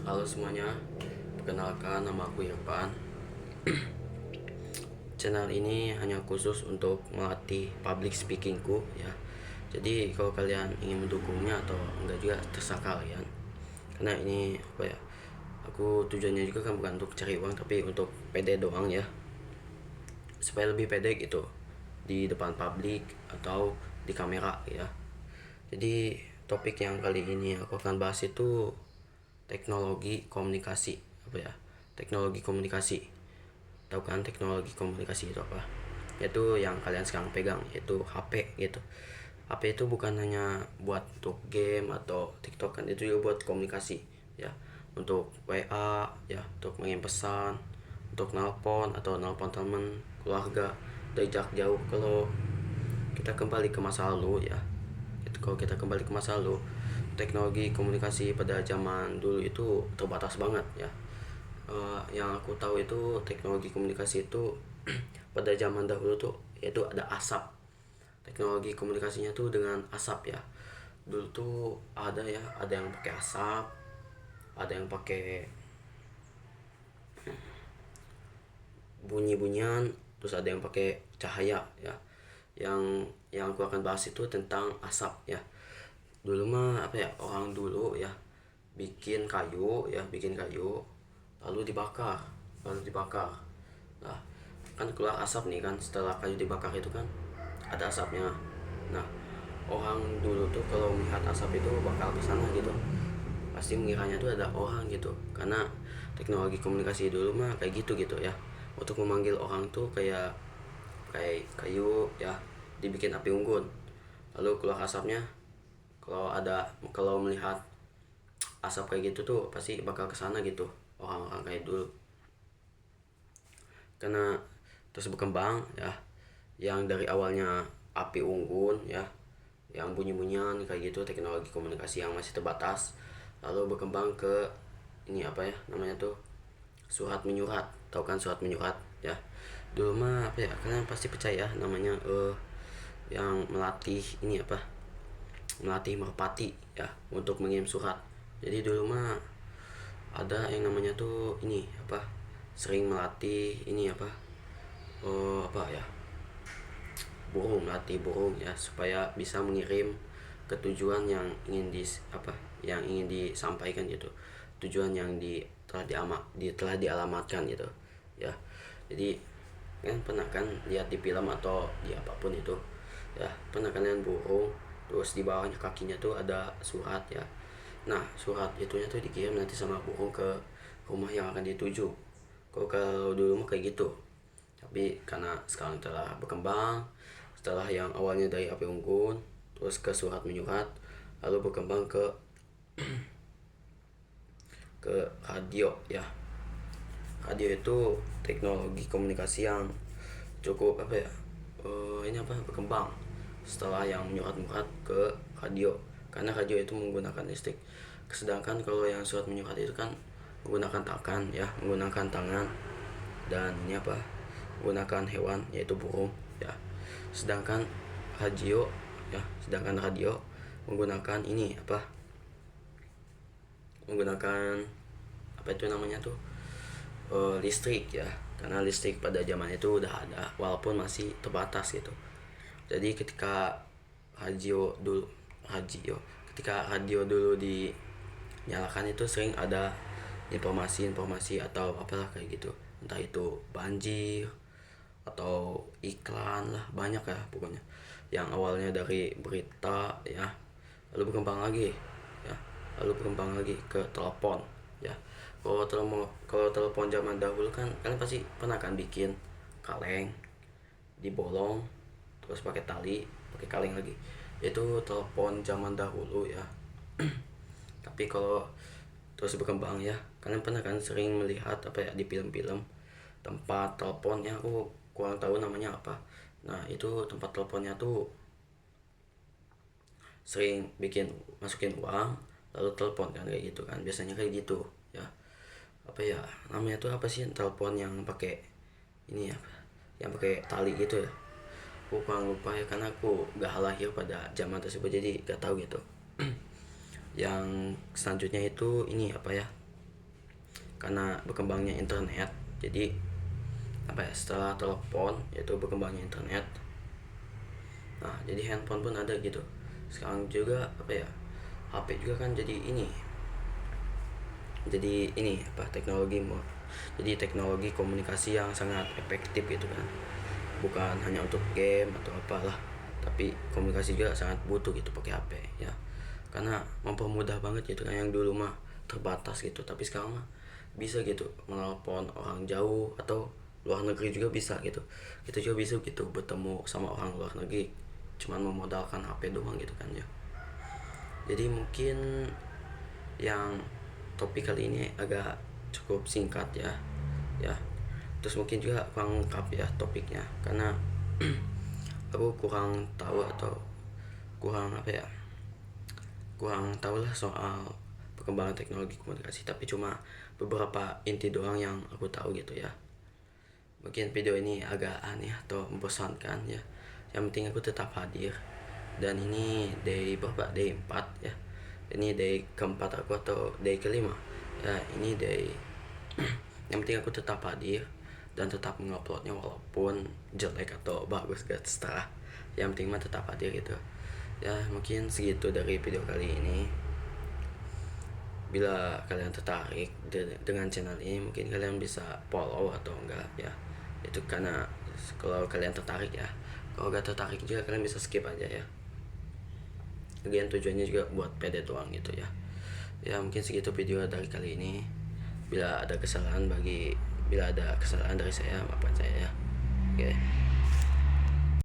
Halo semuanya, perkenalkan nama aku Irfan. Channel ini hanya khusus untuk melatih public speakingku ya. Jadi kalau kalian ingin mendukungnya atau enggak juga terserah kalian. Karena ini apa ya? Aku tujuannya juga kan bukan untuk cari uang tapi untuk pede doang ya. Supaya lebih pede gitu di depan publik atau di kamera ya. Jadi topik yang kali ini aku akan bahas itu teknologi komunikasi apa ya, teknologi komunikasi. Tahu kan teknologi komunikasi itu apa? Yaitu yang kalian sekarang pegang, yaitu HP gitu. HP itu bukan hanya buat untuk game atau TikTok kan, itu juga buat komunikasi ya, untuk WA ya, untuk mengirim pesan, untuk nelpon atau nelpon teman keluarga dari jarak jauh. Kalau kita kembali ke masa lalu ya, kalau kita kembali ke masa lalu, teknologi komunikasi pada zaman dulu itu terbatas banget ya. Yang aku tahu itu teknologi komunikasi itu pada zaman dahulu tuh yaitu ada asap. Teknologi komunikasinya tuh dengan asap ya. Dulu tuh ada yang pakai asap, ada yang pakai bunyi-bunyian, terus ada yang pakai cahaya ya. Yang aku akan bahas itu tentang asap ya. Dulu mah apa ya, orang dulu ya bikin kayu lalu dibakar. Nah, kan keluar asap nih kan, setelah kayu dibakar itu kan ada asapnya. Nah, orang dulu tuh kalau melihat asap itu bakal kesana gitu, pasti mengiranya tuh ada orang gitu, karena teknologi komunikasi dulu mah kayak gitu gitu ya. Untuk memanggil orang tuh kayak kayak kayu ya, dibikin api unggun lalu keluar asapnya. Kalau melihat asap kayak gitu tuh pasti bakal kesana gitu orang-orang kayak dulu. Karena terus berkembang ya, yang dari awalnya api unggun ya, yang bunyi-bunyian kayak gitu, teknologi komunikasi yang masih terbatas, lalu berkembang ke ini apa ya namanya tuh, surat menyurat. Tahu kan surat menyurat ya? Dulu mah apa ya, kalian pasti percaya namanya yang melatih ini apa, melatih merpati ya untuk mengirim surat. Jadi dulu mah ada yang namanya tuh ini apa, sering melatih ini apa, apa ya, melatih burung ya, supaya bisa mengirim ke tujuan yang ingin yang ingin disampaikan gitu, tujuan yang telah dialamatkan gitu ya. Jadi kan pernah kan lihat di film atau di apapun itu ya, pernah kan lihat burung terus di bawahnya kakinya tuh ada surat ya. Nah, surat itunya tuh dikirim nanti sama burung ke rumah yang akan dituju. Kalau dulu mah kayak gitu. Tapi karena sekarang telah berkembang, setelah yang awalnya dari api unggun terus ke surat menyurat, lalu berkembang ke radio ya. Radio itu teknologi komunikasi yang cukup apa ya, ini apa, berkembang setelah yang menyurat ke radio, karena radio itu menggunakan listrik. Sedangkan kalau yang surat menyurat itu kan menggunakan menggunakan tangan, dan ini apa, menggunakan hewan yaitu burung ya. Sedangkan radio menggunakan ini apa, menggunakan apa itu namanya tuh, listrik ya. Karena listrik pada zaman itu udah ada walaupun masih terbatas gitu. Jadi radio ketika radio dulu dinyalakan itu sering ada informasi atau apalah kayak gitu, entah itu banjir atau iklan lah, banyak ya pokoknya, yang awalnya dari berita ya, lalu berkembang lagi ya, lalu berkembang lagi ke telepon ya. Kalau telepon zaman dahulu kan kalian pasti pernah kan bikin kaleng, dibolong terus pakai tali, pakai kaleng lagi. Itu telepon zaman dahulu ya. Tapi kalau terus berkembang ya, kalian pernah kan sering melihat apa ya di film-film, tempat teleponnya aku kurang tahu namanya apa. Nah, itu tempat teleponnya tuh sering masukin uang lalu telepon kan, kayak gitu kan biasanya kayak gitu ya. Apa ya namanya tuh, apa sih telepon yang pakai ini ya, yang pakai tali gitu ya. Aku kurang lupa ya, karena aku gak lahir pada zaman tersebut jadi gak tahu gitu. Yang selanjutnya itu ini apa ya, karena berkembangnya internet. Jadi setelah telepon yaitu berkembangnya internet, nah jadi handphone pun ada gitu. Sekarang juga HP juga kan jadi teknologi, jadi teknologi komunikasi yang sangat efektif gitu kan, bukan hanya untuk game atau apalah, tapi komunikasi juga sangat butuh gitu pakai HP ya, karena mempermudah banget gitu kan. Yang dulu mah terbatas gitu, tapi sekarang mah bisa gitu menelpon orang jauh atau luar negeri juga bisa gitu. Kita juga bisa gitu bertemu sama orang luar negeri cuman memodalkan HP doang gitu kan ya. Jadi mungkin yang topik kali ini agak cukup singkat ya. Terus mungkin juga kurang lengkap ya topiknya, karena aku kurang tahu atau kurang kurang tahu lah soal perkembangan teknologi komunikasi, tapi cuma beberapa inti doang yang aku tahu gitu ya. Mungkin video ini agak aneh atau membosankan ya, yang penting aku tetap hadir. Dan ini day berapa? Day 4 ya. Ini day keempat aku atau day kelima ya. Ini day yang penting aku tetap hadir dan tetap menguploadnya walaupun jelek atau bagus gak terserah, yang penting mah tetap hadir gitu ya. Mungkin segitu dari video kali ini. Bila kalian tertarik dengan channel ini, mungkin kalian bisa follow atau enggak ya, itu karena kalau kalian tertarik ya. Kalau gak tertarik juga kalian bisa skip aja ya. Lagian tujuannya juga buat pede doang gitu ya. Ya mungkin segitu video dari kali ini. Bila ada kesalahan dari saya, maafkan saya ya. Oke.